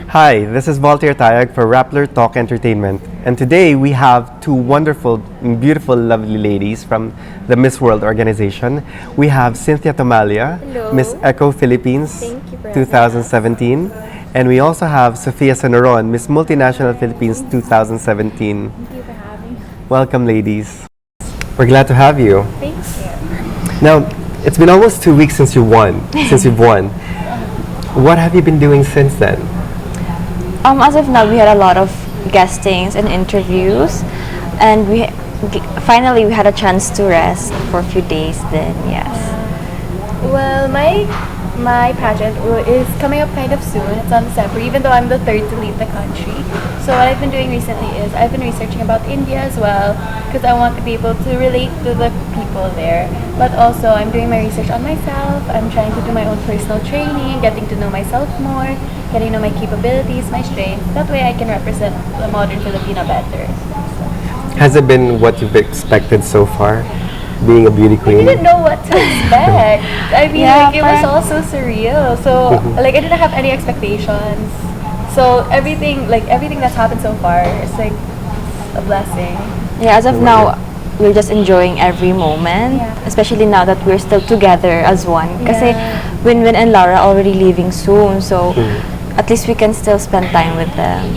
Hi, this is Voltaire Tayag for Rappler Talk Entertainment. And today we have two wonderful, beautiful, lovely ladies from the Miss World organization. We have Cynthia Thomalla, Hello. Miss Eco Philippines Thank you for 2017. And we also have Sophia Senoron, Miss Multinational Philippines 2017. Thank you for having me. Welcome, ladies. We're glad to have you. Thank you. Now, it's been almost 2 weeks since you've won. What have you been doing since then? As of now, we had a lot of guestings and interviews, and finally we had a chance to rest for a few days. Then yes. Well, my pageant is coming up kind of soon. It's on December, even though I'm the third to leave the country. So what I've been doing recently is I've been researching about India as well, because I want to be able to relate to the people there. But also I'm doing my research on myself. I'm trying to do my own personal training, getting to know myself more, getting to know my capabilities, my strengths. That way I can represent the modern Filipina better. Has it been what you've expected so far, being a beauty I queen? didn't know what to expect. I mean, Yeah, it was all so surreal. So, I didn't have any expectations. So everything that's happened so far is like a blessing. Yeah, as of now, we're just enjoying every moment, Yeah. especially now that we're still together as one. Kasi Yeah. Winwin and Laura are already leaving soon, so at least we can still spend time with them.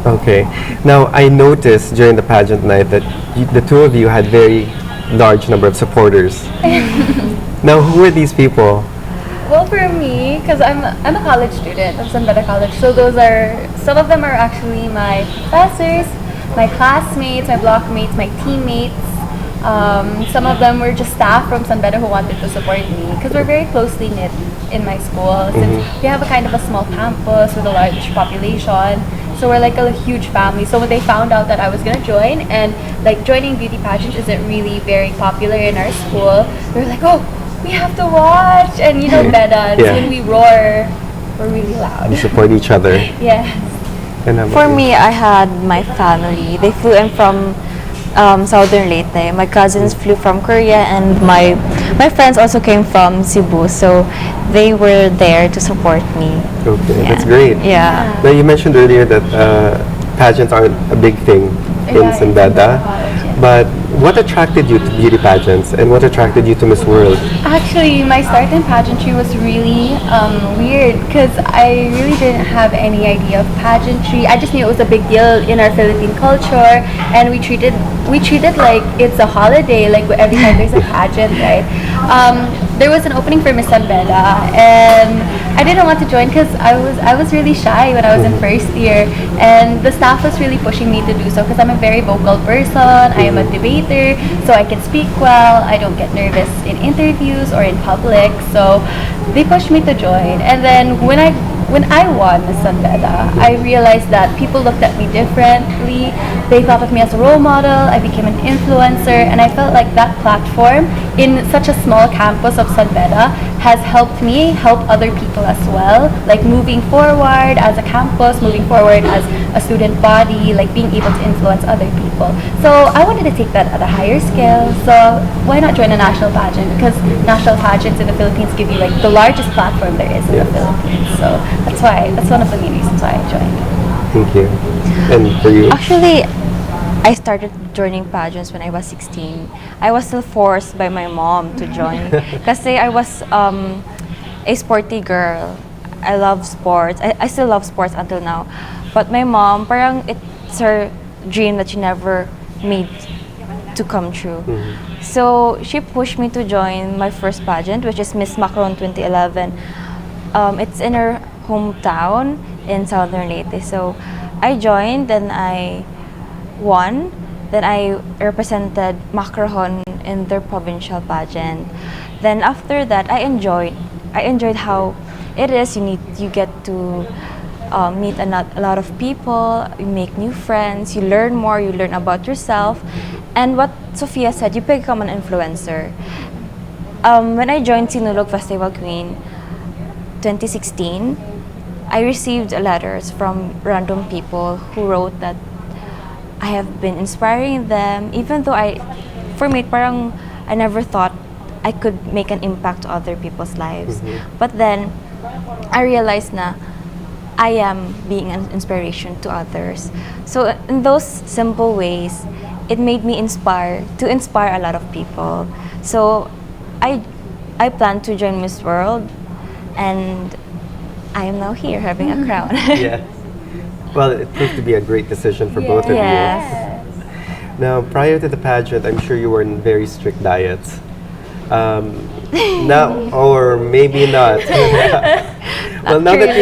Okay. Now, I noticed during the pageant night that the two of you had very large number of supporters. Now, who are these people? Well, for me, because I'm a college student of San Beda College, so some of them are actually my professors, my classmates, my blockmates, my teammates. Some of them were just staff from San Beda who wanted to support me because we're very closely knit in my school. Since we have a kind of a small campus with a large population, so we're like a huge family. So when they found out that I was gonna join, and like joining beauty pageants isn't really very popular in our school, they were like, "Oh, we have to watch!" And you know, Beda, Yeah. when we roar, we're really loud. You support each other. Yes. And how about For you? me, I had my family. They flew in from Southern Leyte. My cousins flew from Korea, and my friends also came from Cebu. So they were there to support me. Okay, Yeah. that's great. Yeah. Now, you mentioned earlier that pageants aren't a big thing in Yeah, San in Beda, college, yeah. but what attracted you to beauty pageants and what attracted you to Miss World? Actually, my start in pageantry was really weird because I really didn't have any idea of pageantry. I just knew it was a big deal in our Philippine culture, and we treated like it's a holiday, like every time there's a pageant, right? There was an opening for Miss San Beda, and I didn't want to join because I was really shy when I was in first year, and the staff was really pushing me to do so because I'm a very vocal person. I am a debater, so I can speak well. I don't get nervous in interviews or in public, so they pushed me to join. And then when I won Miss San Beda, I realized that people looked at me differently. They thought of me as a role model. I became an influencer, and I felt like that platform in such a small campus of San Beda has helped me help other people as well. Like moving forward as a campus, moving forward as a student body, like being able to influence other people. So I wanted to take that at a higher scale. So why not join a national pageant? Because national pageants in the Philippines give you like the largest platform there is in the Philippines. So that's one of the main reasons why I joined. Thank you. And for you? Actually, I started joining pageants when I was 16. I was still forced by my mom to join kasi I was a sporty girl. I love sports. I still love sports until now. But my mom, parang it's her dream that she never made to come true. So she pushed me to join my first pageant, which is Miss Macron 2011. It's in her hometown in Southern Leyte. So I joined, and I won. Then I represented Macron in their provincial pageant. Then after that, I enjoyed how it is. You get to meet a lot of people, you make new friends, you learn more, you learn about yourself. And what Sophia said, you become an influencer. When I joined Sinulog Festival Queen 2016, I received letters from random people who wrote that I have been inspiring them, even though for me, parang I never thought I could make an impact to other people's lives. But then, I realized na I am being an inspiration to others. So in those simple ways, it made me inspire a lot of people. So I plan to join Miss World, and I am now here having a crown. Yeah. Well, it proved to be a great decision for both of Yes. you. Now, prior to the pageant, I'm sure you were in very strict diets. Now, or maybe not. Well, now that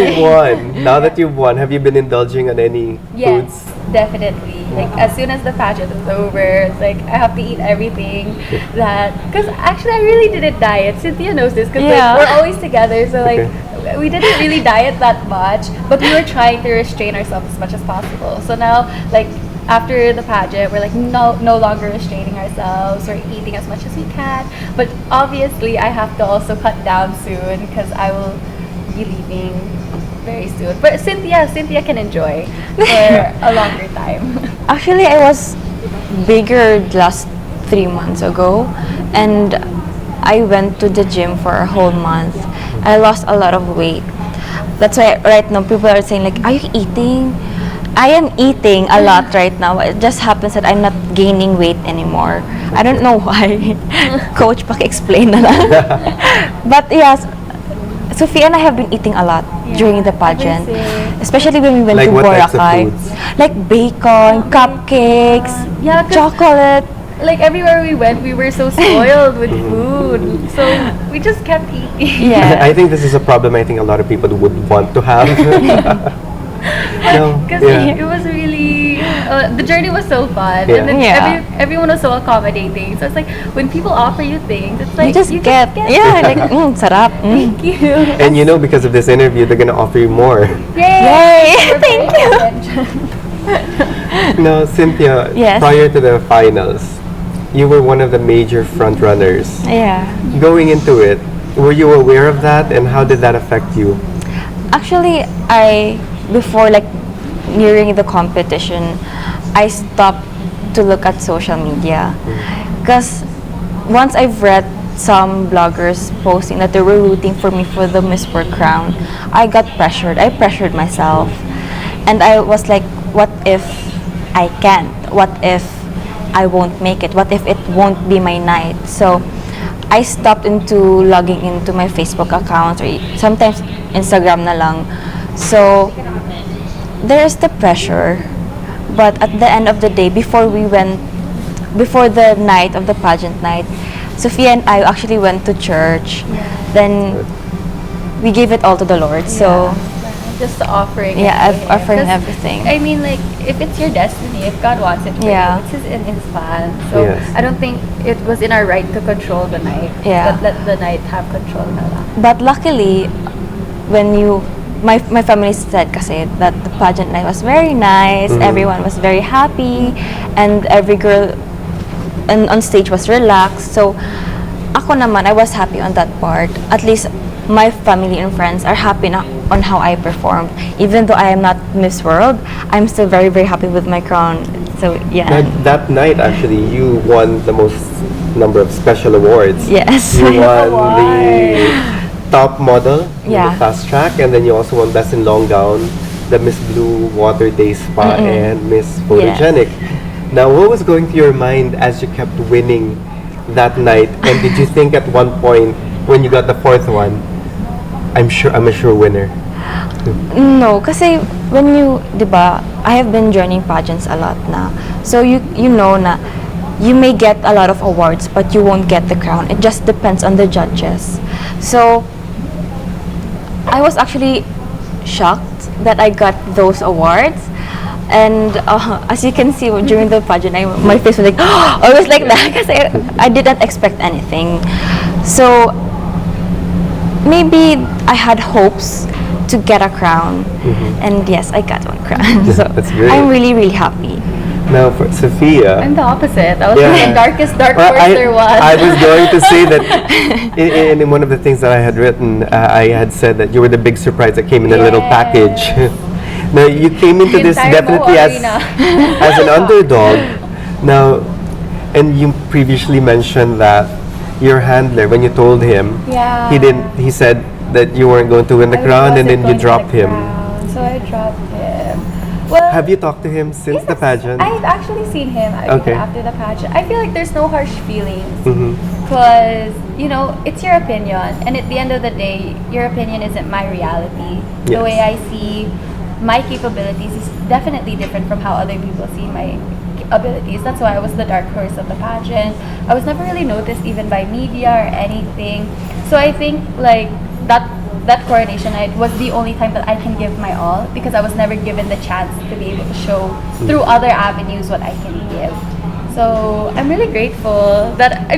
you've won, have you been indulging on any Yes, foods? definitely. Like as soon as the pageant is over, it's like I have to eat everything that. Because actually, I really didn't diet. Cynthia knows this because Yeah. like, we're always together. So like we didn't really diet that much, but we were trying to restrain ourselves as much as possible. So now, like after the pageant, we're like no longer restraining ourselves. We're eating as much as we can. But obviously, I have to also cut down soon because I will be leaving very soon. But Cynthia can enjoy for a longer time. Actually, I was bigger last 3 months ago, and I went to the gym for a whole month. I lost a lot of weight. That's why right now people are saying like, "Are you eating?" I am eating a lot right now. It just happens that I'm not gaining weight anymore. I don't know why. Coach, paki-explain na lang. But yes, Sophia and I have been eating a lot during the pageant. Everything. Especially when we went Like to what types of Boracay. foods? Like bacon, cupcakes, Yeah, 'cause chocolate. like everywhere we went, we were so spoiled with food. So we just kept eating. Yeah. I think this is a problem I think a lot of people would want to have. No, Because yeah. it was really, the journey was so fun. Yeah. And then Yeah. everyone was so accommodating. So it's like, when people offer you things, it's like, You just get, yeah, like, sarap. Thank you. And you know, because of this interview, they're gonna offer you more. Yay! Yay! Thank you. Now, Cynthia, Yes. prior to the finals, you were one of the major front runners. Yeah. Going into it, were you aware of that, and how did that affect you? Actually, before like nearing the competition, I stopped to look at social media. Because once I've read some bloggers posting that they were rooting for me for the Miss World crown, I got pressured. I pressured myself. And I was like, what if I can't? What if I won't make it? What if it won't be my night? So I stopped into logging into my Facebook accounts or sometimes Instagram na lang. So there's the pressure, but at the end of the day, before the night of the pageant night, Sophia and I actually went to church. Then we gave it all to the Lord. So Just offering. yeah, everything. offering 'Cause, everything. I mean, like, if it's your destiny, if God wants it for Yeah. you, it's in His plan. So Yes. I don't think it was in our right to control the night. Yeah. But let the night have control na lang. But luckily, when my family said kasi that the pageant night was very nice, everyone was very happy, and every girl on stage was relaxed. So ako naman, I was happy on that part. At least my family and friends are happy na on how I performed. Even though I am not Miss World, I'm still very, very happy with my crown. So yeah. Now, that night, actually, you won the most number of special awards. Yes. You won the top model in Yeah. the fast track, and then you also won best in long gown, the Miss Blue Water Day Spa, and Miss Photogenic. Now, what was going through your mind as you kept winning that night? And did you think at one point when you got the fourth one, I'm a sure winner? No, kasi when you, di ba, I have been joining pageants a lot na. So you know na you may get a lot of awards but you won't get the crown. It just depends on the judges. So I was actually shocked that I got those awards. And as you can see during the pageant, my face was like, I was like that because I didn't expect anything. So maybe I had hopes to get a crown, and yes, I got one crown. So That's great. I'm really, really happy. Now, for Sophia, I'm the opposite. I was Yeah. the darkest dark well, horse there was. I was going to say that in one of the things that I had written, I had said that you were the big surprise that came in a little Yes. package. Now, you came into The this entire definitely Moa as arena. as an underdog. Now, and you previously mentioned that your handler, when you told him, Yeah. he said that you weren't going to win the crown, and then you dropped him. So I I dropped him. Well, Have you talked to him since the yes, pageant? I've actually seen him Okay. after the pageant. I feel like there's no harsh feelings Mhm. because it's your opinion, and at the end of the day, your opinion isn't my reality. The Yes. way I see my capabilities is definitely different from how other people see my abilities. That's why I was the dark horse of the pageant. I was never really noticed even by media or anything. So I think like that coronation night was the only time that I can give my all because I was never given the chance to be able to show through other avenues what I can give. So I'm really grateful that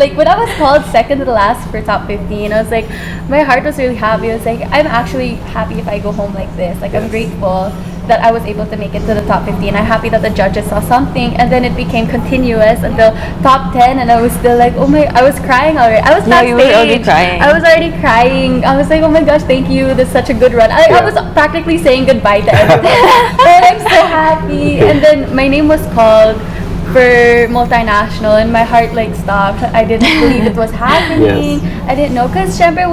like when I was called second to the last for top 15, I was like, my heart was really happy. I was like, I'm actually happy if I go home like this. Like I'm grateful that I was able to make it to the top 15. I'm happy that the judges saw something, and then it became continuous until top 10, and I was still like, I was crying already. I was Yeah, you were already backstage. crying. I was already crying. I was like, oh my gosh, thank you. That's such a good run. I was practically saying goodbye to everyone. But I'm so happy. And then my name was called for multinational, and my heart like stopped. I didn't believe it was happening. I didn't know, because syempre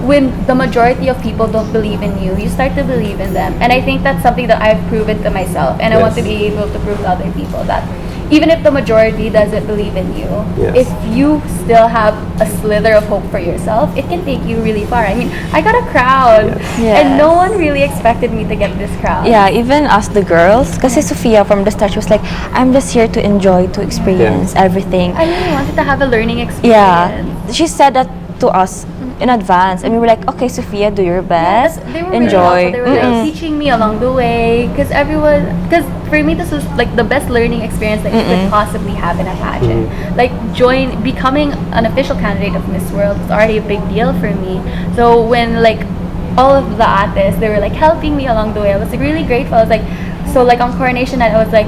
when the majority of people don't believe in you, you start to believe in them. And I think that's something that I've proven to myself, and I want to be able to prove to other people that even if the majority doesn't believe in you, if you still have a slither of hope for yourself, it can take you really far. I mean, I got a crowd, and no one really expected me to get this crowd. Yeah, even us the girls, kasi Sophia from the start, she was like, I'm just here to enjoy, to experience everything. I really wanted to have a learning experience. Yeah, she said that to us in advance, and we were like, okay, Sophia, do your best, They were enjoy. Really helpful. They were like teaching me along the way, because for me this was like the best learning experience that you could possibly have in a pageant. Like becoming an official candidate of Miss World was already a big deal for me. So when like all of the artists, they were like helping me along the way, I was like really grateful. I was like, so like on coronation night, I was like,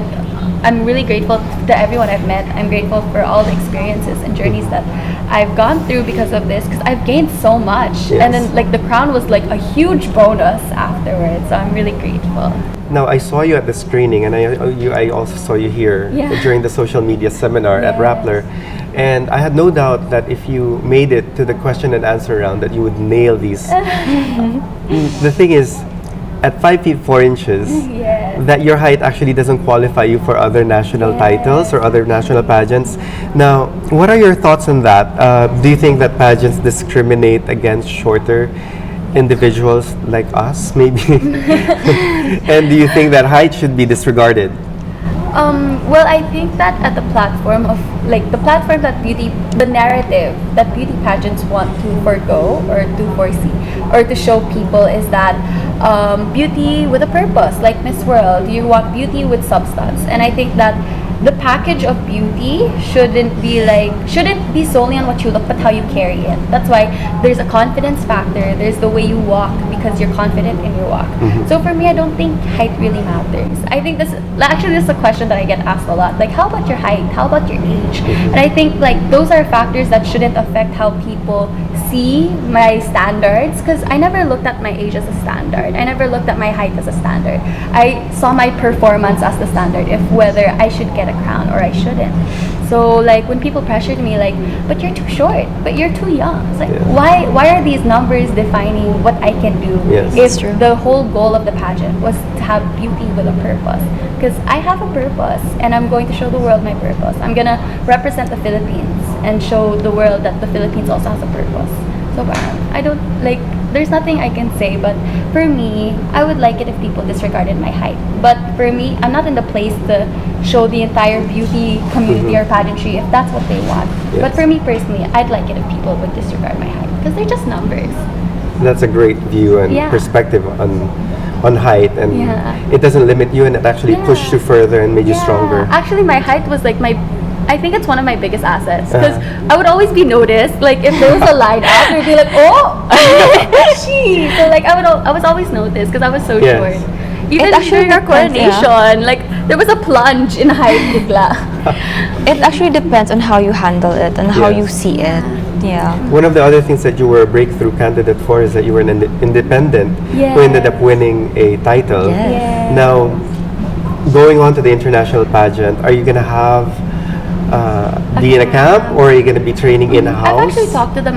I'm really grateful to everyone I've met. I'm grateful for all the experiences and journeys that I've gone through because of this, because I've gained so much. And then like the crown was like a huge bonus afterwards, so I'm really grateful. Now, I saw you at the screening, and I also saw you here during the social media seminar at Rappler. And I had no doubt that if you made it to the question and answer round, that you would nail these. The thing is, at 5 feet 4 inches, that your height actually doesn't qualify you for other national titles or other national pageants. Now, what are your thoughts on that? Do you think that pageants discriminate against shorter individuals like us, maybe? And do you think that height should be disregarded? Well, I think that at the platform that the narrative that beauty pageants want to forego or to foresee or to show people is that beauty with a purpose, like Miss World, you want beauty with substance. And I think that the package of beauty shouldn't be solely on what you look, but how you carry it. That's why there's a confidence factor. There's the way you walk, because you're confident in your walk. So for me, I don't think height really matters. I think this is a question that I get asked a lot. Like, how about your height? How about your age? And I think like those are factors that shouldn't affect how people see my standards, because I never looked at my age as a standard. I never looked at my height as a standard. I saw my performance as the standard, if whether I should get a crown or I shouldn't. So like when people pressured me like, but you're too short, but you're too young. It's like, why are these numbers defining what I can do if the whole goal of the pageant was to have beauty with a purpose? Because I have a purpose, and I'm going to show the world my purpose. I'm gonna represent the Philippines and show the world that the Philippines also has a purpose. So I don't like, there's nothing I can say, but for me, I would like it if people disregarded my height. But for me, I'm not in the place to show the entire beauty community or pageantry if that's what they want. But for me personally, I'd like it if people would disregard my height, because they're just numbers. That's a great view and perspective on height, and it doesn't limit you, and it actually pushed you further and made you stronger. Actually, my height was like I think it's one of my biggest assets, because I would always be noticed. Like if there was a line out, they'd be like, "Oh, she." So like I was always noticed because I was so short. Even during our coronation, like there was a plunge in height, bigla. It actually depends on how you handle it and how you see it. Yeah. One of the other things that you were a breakthrough candidate for is that you were an independent who ended up winning a title. Now, going on to the international pageant, are you gonna have be in a camp, or are you going to be training in a I've house? actually talked to the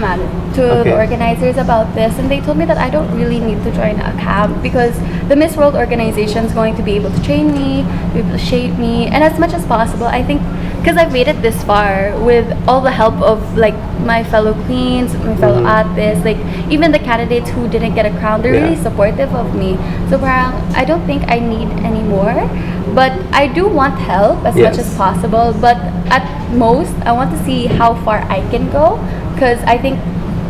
Okay. the organizers about this, and they told me that I don't really need to join a camp because the Miss World organization is going to be able to train me, be able to shape me, and as much as possible, I think, because I've made it this far with all the help of like my fellow queens, my fellow artists, like even the candidates who didn't get a crown, they're Yeah. really supportive of me. So parang, I don't think I need any more, but I do want help as much Yes. as possible. But at most, I want to see how far I can go, because I think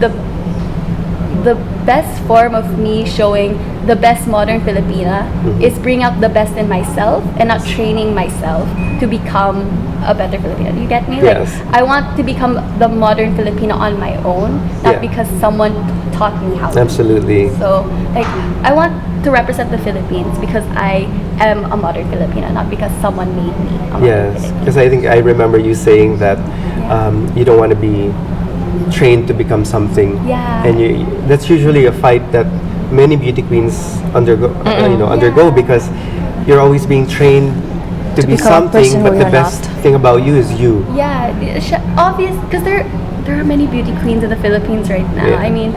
the best form of me showing the best modern Filipina is bring out the best in myself and not training myself to become a better Filipina. Do you get me? Yes. Like I want to become the modern Filipina on my own, not Yeah. because someone taught me how. Absolutely. So like I want to represent the Philippines because I am a modern Filipina, not because someone made me a modern Yes, Filipina. because I think I remember you saying that you don't want to be trained to become something. Yeah. And that's usually a fight that many beauty queens undergo because you're always being trained to be become a person something, who but the you're best not. thing about you is you. Yeah, obvious because there are many beauty queens in the Philippines right now. Yeah. I mean,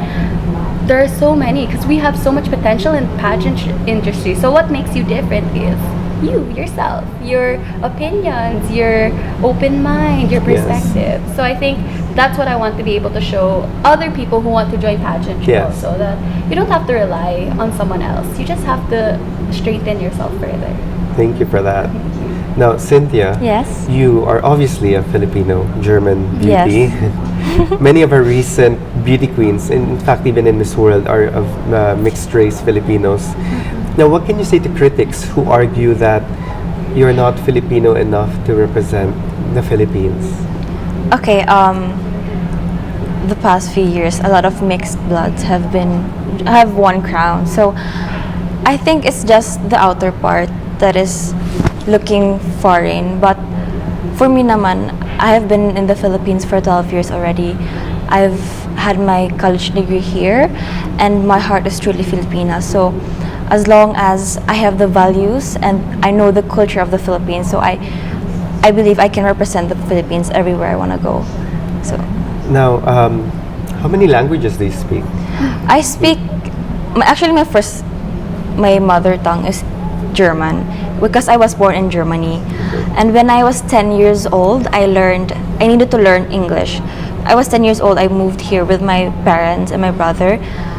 there are so many because we have so much potential in pageant industry. So what makes you different is you yourself, your opinions, your open mind, your Yes. perspective. So I think that's what I want to be able to show other people who want to join pageantry Yes. also, that you don't have to rely on someone else. You just have to strengthen yourself further. Thank you for that. Now, Cynthia, Yes. you are obviously a Filipino German beauty. Yes. Many of our recent beauty queens, in fact, even in Miss World, are of mixed race Filipinos. Now, what can you say to critics who argue that you're not Filipino enough to represent the Philippines? Okay, the past few years, a lot of mixed bloods have won crown. So I think it's just the outer part that is looking foreign. But for me naman, I have been in the Philippines for 12 years already. I've had my college degree here, and my heart is truly Filipina. So as long as I have the values and I know the culture of the Philippines, so I believe I can represent the Philippines everywhere I want to go. So Now, how many languages do you speak? I speak, actually my mother tongue is German because I was born in Germany. And when I was 10 years old, I needed to learn English. I was 10 years old, I moved here with my parents and my brother.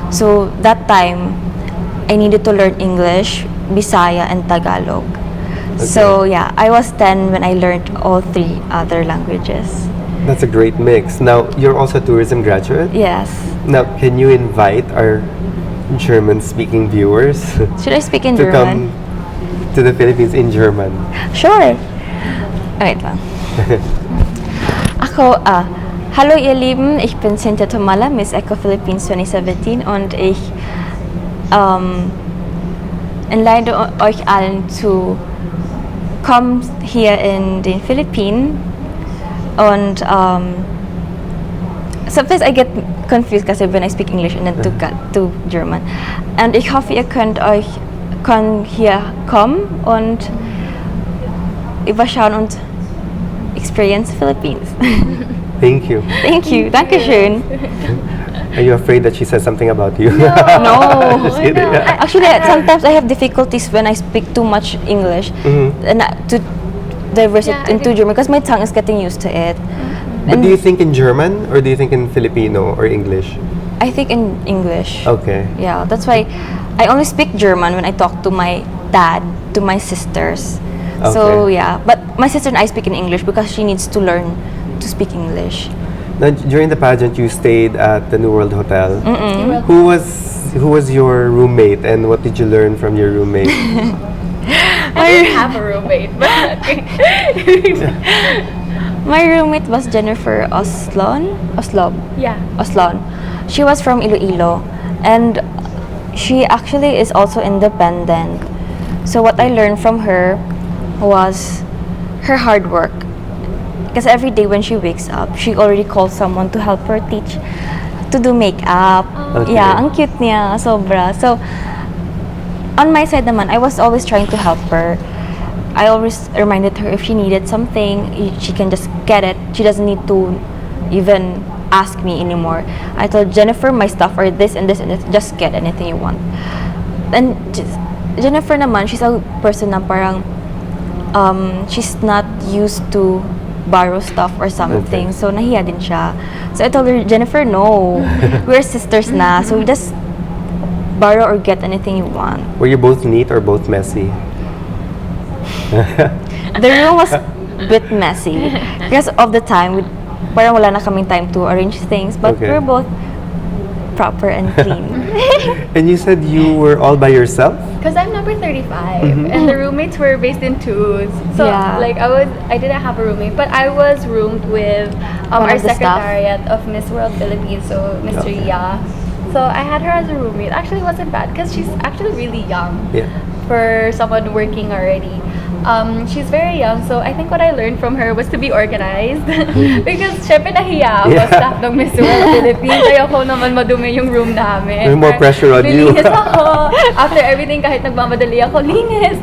So that time, I needed to learn English, Bisaya, and Tagalog. So yeah, I was 10 when I learned all three other languages. That's a great mix. Now, you're also a tourism graduate. Yes. Now, can you invite our German-speaking viewers Should I speak in to German? come to the Philippines in German? Sure. Wait lang. Hallo ihr Lieben, ich bin Cynthia Thomalla, Miss Eco Philippines 2017 und ich einlade euch allen zu kommen hier in den Philippinen und sometimes I get confused kasi when I speak English and then to German. Und ich hoffe, ihr könnt hier kommen und überschauen und experience Philippines. Thank you. Thank you. Dankeschön. Are you afraid that she said something about you? No. Just kidding. Actually, sometimes I have difficulties when I speak too much English and to diverse Yeah, it into German because my tongue is getting used to it. But do you think in German or do you think in Filipino or English? I think in English. Okay. Yeah, that's why I only speak German when I talk to my dad, to my sisters. So Okay. yeah, but my sister and I speak in English because she needs to learn to speak English. Now, during the pageant, you stayed at the New World Hotel. Mm. Who was your roommate and what did you learn from your roommate? I didn't have a roommate, but My roommate was Jennifer Oslob. yeah. Oslon. She was from Iloilo and she actually is also independent. So what I learned from her was her hard work. Because every day when she wakes up, she already calls someone to help her teach to do makeup. Okay. Yeah, ang cute niya, sobra. So on my side naman, I was always trying to help her. I always reminded her if she needed something, she can just get it. She doesn't need to even ask me anymore. I told Jennifer, my stuff are this and this and this. Just get anything you want. And Jennifer naman, she's a person na parang she's not used to borrow stuff or something. Okay. So nahiya din siya. So I told her, Jennifer, no. We're sisters na. So we just borrow or get anything you want. Were you both neat or both messy? The room was a bit messy because of the time. Parang wala na kaming time to arrange things, but Okay. we're both proper and clean. And you said you were all by yourself? Because I'm number 35, and the roommates were based in twos. So Yeah. like I didn't have a roommate, but I was roomed with One our of the staff. secretariat of Miss World Philippines, so Miss Okay. Ria. So I had her as a roommate. Actually, it wasn't bad because she's actually really young Yeah. for someone working already. She's very young, so I think what I learned from her was to be organized. Because syempre nahiya ako, Yeah. staff ng Miss World Philippines. Ayoko naman madumi yung room namin. May more pressure on you. Lilinis ako. After everything, kahit nagmamadali ako, linis.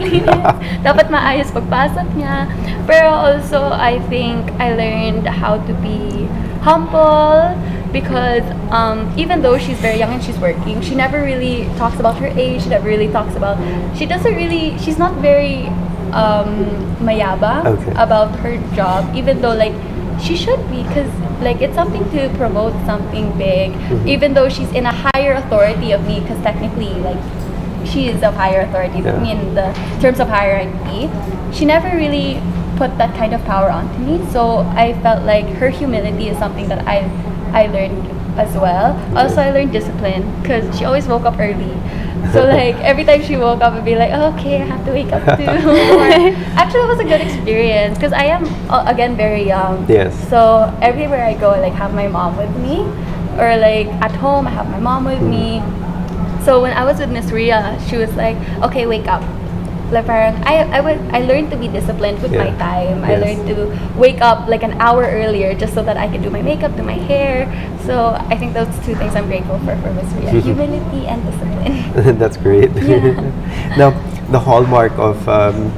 Dapat maayos pagpasok niya. Pero also, I think I learned how to be humble because even though she's very young and she's working, she never really talks about her age. She never really talks about. She's not very mayabang Okay. about her job, even though like she should be, because like it's something to promote something big. Even though she's in a higher authority of me, because technically like she is of higher authority Yeah. than me in the terms of hierarchy, she never really put that kind of power onto me. So I felt like her humility is something that I learned as well. Also, I learned discipline because she always woke up early. So like every time she woke up, I'd be like, oh, okay, I have to wake up too. Actually, it was a good experience because I am again very young. Yes. So everywhere I go, I like have my mom with me, or like at home, I have my mom with me. So when I was with Miss Ria, she was like, okay, wake up. Like parang I learned to be disciplined with my Yeah. time. I Yes. learned to wake up like an hour earlier just so that I could do my makeup, do my hair. So I think those two things I'm grateful for Miss Ria: humility and discipline. That's great. Yeah. Now, the hallmark of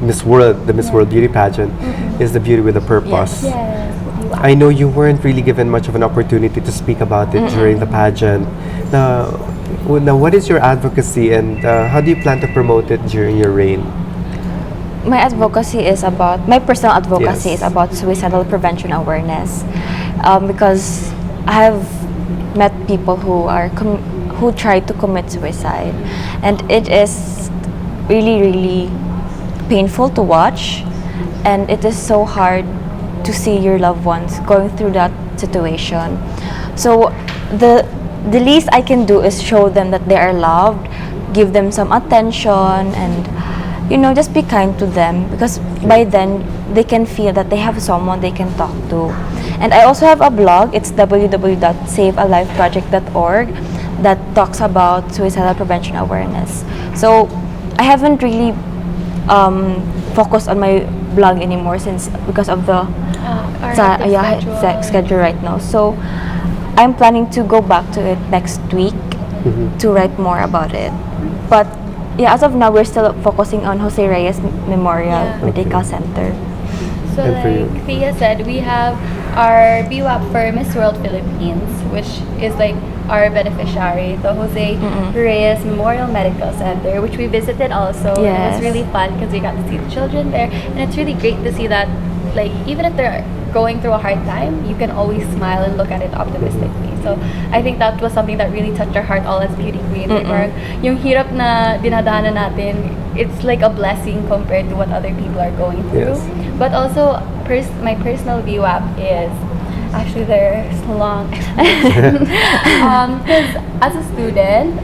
Miss World, the Miss World beauty pageant, is the beauty with a purpose. Yes. I know you weren't really given much of an opportunity to speak about it during the pageant. Now, what is your advocacy, and how do you plan to promote it during your reign? My advocacy is about, my personal advocacy Yes. is about suicidal prevention awareness, because I have met people who who try to commit suicide, and it is really painful to watch, and it is so hard to see your loved ones going through that situation. So the least I can do is show them that they are loved, give them some attention, and just be kind to them, because by then they can feel that they have someone they can talk to. And I also have a blog. It's www.savealifeproject.org that talks about suicidal prevention awareness. So I haven't really focused on my blog anymore because of the schedule right now. So I'm planning to go back to it next week to write more about it. But yeah, as of now, we're still focusing on Jose Reyes Memorial Yeah. Medical Center. So And for you? like Thea said, we have our BWAP for Miss World Philippines, which is like our beneficiary, the Jose Reyes Memorial Medical Center, which we visited also. It Yes. was really fun because we got to see the children there, and it's really great to see that like even if they're going through a hard time, you can always smile and look at it optimistically. So I think that was something that really touched our heart all as beauty queens. Like, parang yung hirap na dinadaanan natin, it's like a blessing compared to what other people are going through. Yes. But also, my personal VWAP is actually there's long because as a student,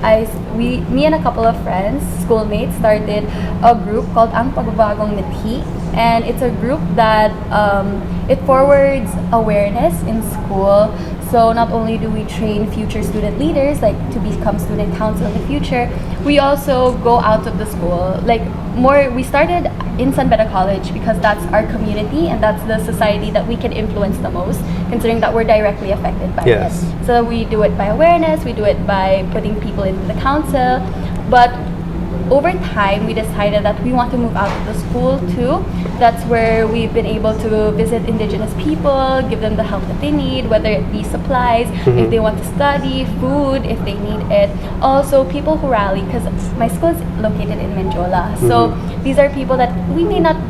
me and a couple of friends, schoolmates, started a group called Ang Pagbabagong Mithi, and it's a group that it forwards awareness in school. So not only do we train future student leaders, like to become student council in the future, we also go out of the school. We started in San Beda College because that's our community and that's the society that we can influence the most, considering that we're directly affected by Yes. it. So we do it by awareness, we do it by putting people into the council, but over time, we decided that we want to move out of the school too. That's where we've been able to visit indigenous people, give them the help that they need, whether it be supplies, if they want to study, food, if they need it. Also, people who rally, because my school is located in Menjola. So these are people that we may not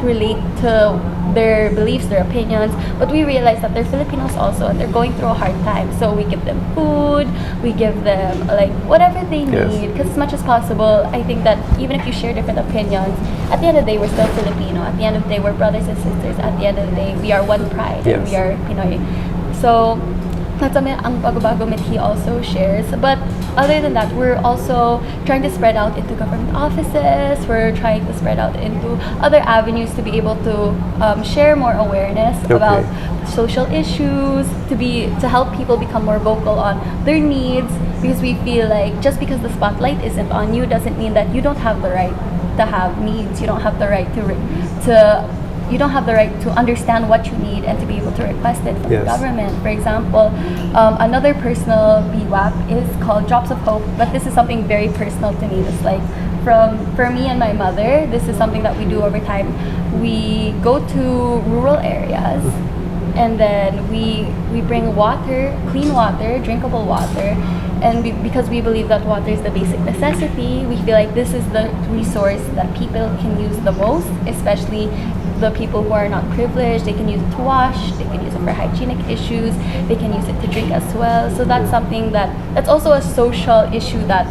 relate to their beliefs, their opinions, but we realize that they're Filipinos also and they're going through a hard time. So we give them food, we give them like whatever they need, because as much as possible, I think that even if you share different opinions, at the end of the day, we're still Filipino. At the end of the day, we're brothers and sisters. At the end of the day, we are one pride and we are Pinoy. So that's something ang Pagbabago Mithi also shares. But other than that, we're also trying to spread out into government offices. We're trying to spread out into other avenues to be able to share more awareness about social issues, to help people become more vocal on their needs. Because we feel like just because the spotlight isn't on you doesn't mean that you don't have the right to have needs. You don't have the right you don't have the right to understand what you need and to be able to request it from the government. For example, another personal BWAP is called Drops of Hope, but this is something very personal to me. It's like for me and my mother, this is something that we do over time. We go to rural areas and then we bring water, clean water, drinkable water, and because we believe that water is the basic necessity, we feel like this is the resource that people can use the most, especially the people who are not privileged. They can use it to wash, they can use it for hygienic issues, they can use it to drink as well. So that's something that's also a social issue that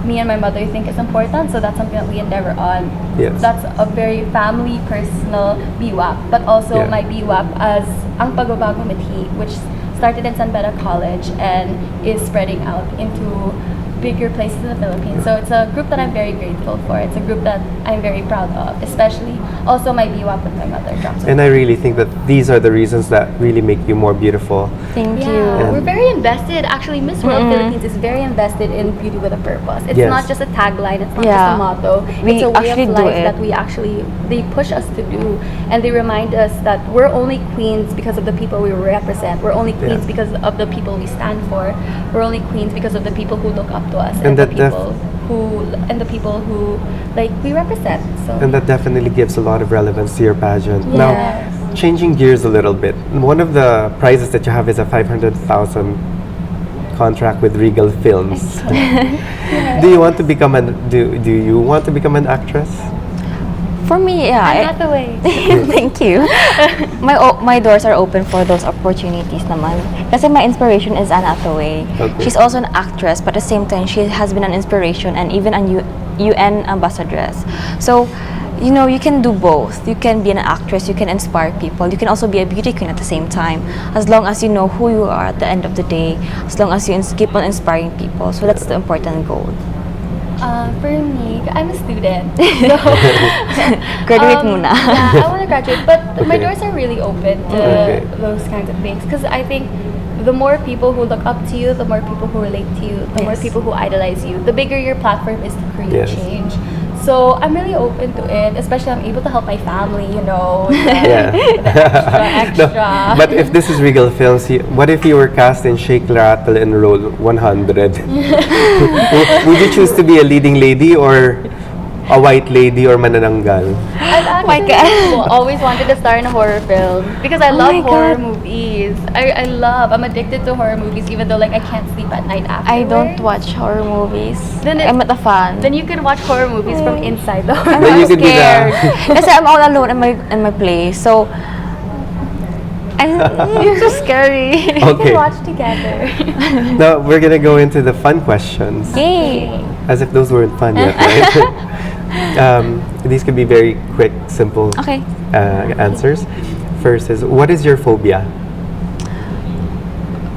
me and my mother think is important. So that's something that we endeavor on. That's a very family, personal BWAP, but also my BWAP as Ang Pagbabago Mithi, which started in San Beda College and is spreading out into bigger places in the Philippines. So it's a group that I'm very grateful for. It's a group that I'm very proud of, especially also my BWAP with my mother. And I really think that these are the reasons that really make you more beautiful. Thank you. We're very invested. Actually, Miss World Philippines is very invested in beauty with a purpose. It's not just a tagline. It's not just a motto. It's a way of life that they push us to do. And they remind us that we're only queens because of the people we represent. We're only queens because of the people we stand for. We're only queens because of the people who look up to us and the people who like we represent. So and that definitely gives a lot of relevance to your pageant. Now, changing gears a little bit, one of the prizes that you have is a 500,000 contract with Regal Films. Do you want to become an actress? For me, I'm not the way. Thank you. My doors are open for those opportunities naman. Kasi my inspiration is Anna Hathaway. She's also an actress, but at the same time, she has been an inspiration and even an UN ambassadress. So, you know, you can do both. You can be an actress, you can inspire people. You can also be a beauty queen at the same time. As long as you know who you are at the end of the day, as long as you keep on inspiring people. So that's the important goal. For me, I'm a student. So, graduate muna. I want to graduate, but my doors are really open to those kinds of things. Because I think the more people who look up to you, the more people who relate to you, the more people who idolize you, the bigger your platform is to create change. So I'm really open to it, especially I'm able to help my family, you know. Extra. No, but if this is Regal Films, what if you were cast in Shake, Rattle, and Roll 100? Would you choose to be a leading lady or a white lady or manananggal? I've always wanted to star in a horror film because I love horror movies. I'm addicted to horror movies even though like I can't sleep at night after. I don't watch horror movies. I'm not a fan. Then you can watch horror movies from inside the horror. I'm scared. Kasi I'm all alone in my place. So it's so scary. We can watch together. Now we're gonna go into the fun questions. Yay! As if those weren't fun yet, right? These could be very quick, simple answers. First is, what is your phobia?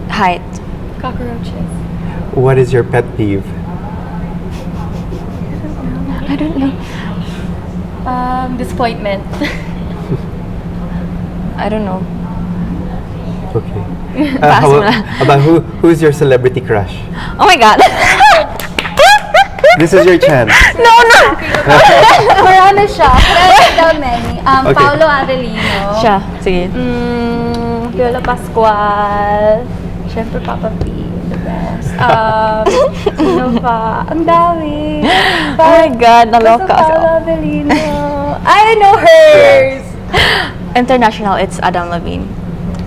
Height. Cockroaches. What is your pet peeve? I don't know. Disappointment. I don't know. Okay. About who's your celebrity crush? Oh my God. This is your chance. No. Marami siya. Pero tell many. Paolo Arellino. Siya. Sige. Lola Pascual. Siyempre, Papa P. The best. Sino pa? Ang dami. Oh my God, naloka ako. Paula Avellino. I know hers! International, it's Adam Levine.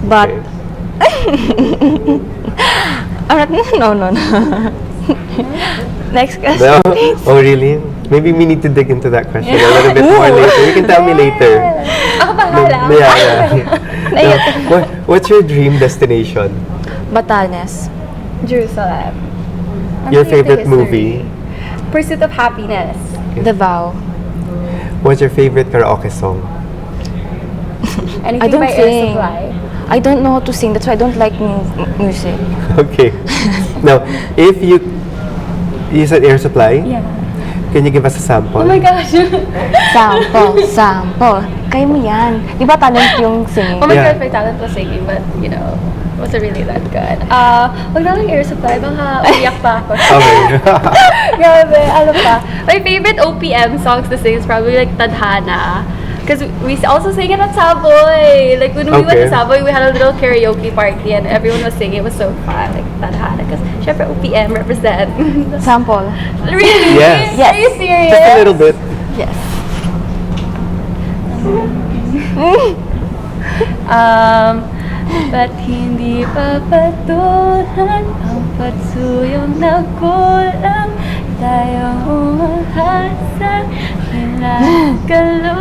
But, I'm not, no. Next question. No? Oh, really? Maybe we need to dig into that question a little bit more later. You can tell me later. Ako bahala. Yeah. What's your dream destination? Batanes. Jerusalem. Your Ang favorite history. movie? Pursuit of Happiness. The Vow. What's your favorite karaoke song? Anything I don't by Air sing. Supply. I don't know how to sing, that's why I don't like music. Okay. Now, if you said Air Supply, Yeah. can you give us a sample? Oh my gosh. Sample. Kaya mo yan. Di ba talent yung singing? Oh my Yeah. god, my talent was singing, but you know, wasn't really that good. Wag na lang Air Supply, baka umiyak pa ako. Okay. Grabe, ano pa? My favorite OPM songs to sing is probably like Tadhana. Because we also sing it at Savoy. Like when we went to Okay. Savoy, we had a little karaoke party and everyone was singing. It was so fun. Like Tadhana. Because syempre OPM represent. Sample. Really? Yes. Are you serious? Just a little bit. Yes. Ba't hindi papatulan ang pagsuyong nagkulang tayo umahasa kinakaluhan.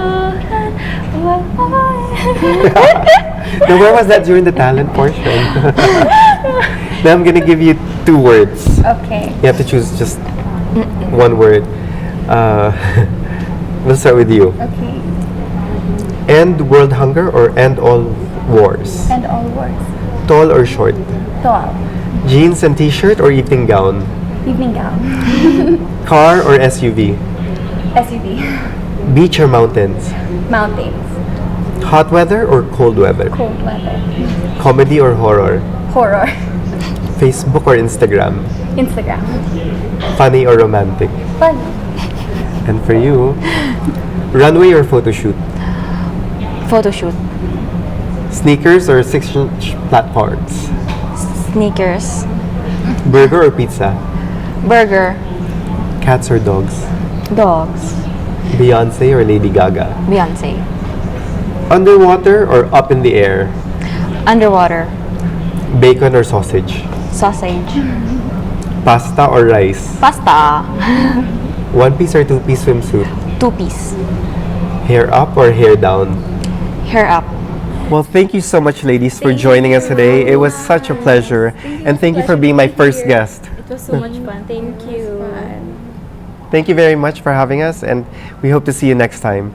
Now, where was that during the talent portion? Now I'm gonna give you 2 words. Okay. You have to choose just one word. We'll start with you. Okay. End world hunger or end all wars? And all words. Tall or short? Tall. Jeans and t-shirt or evening gown? Evening gown. Car or SUV? SUV. Beach or mountains? Mountains. Hot weather or cold weather? Cold weather. Comedy or horror? Horror. Facebook or Instagram? Instagram. Funny or romantic? Fun. And for you, runway or photo shoot? Photo shoot. Sneakers or 6-inch platforms? Sneakers. Burger or pizza? Burger. Cats or dogs? Dogs. Beyonce or Lady Gaga? Beyonce. Underwater or up in the air? Underwater. Bacon or sausage? Sausage. Pasta or rice? Pasta. 1-piece or 2-piece swimsuit? 2-piece. Hair up or hair down? Hair up. Well, thank you so much, ladies, for joining us today. It was such a pleasure. And thank you for being my first guest. It was so much fun. Thank you. Thank you very much for having us, and we hope to see you next time.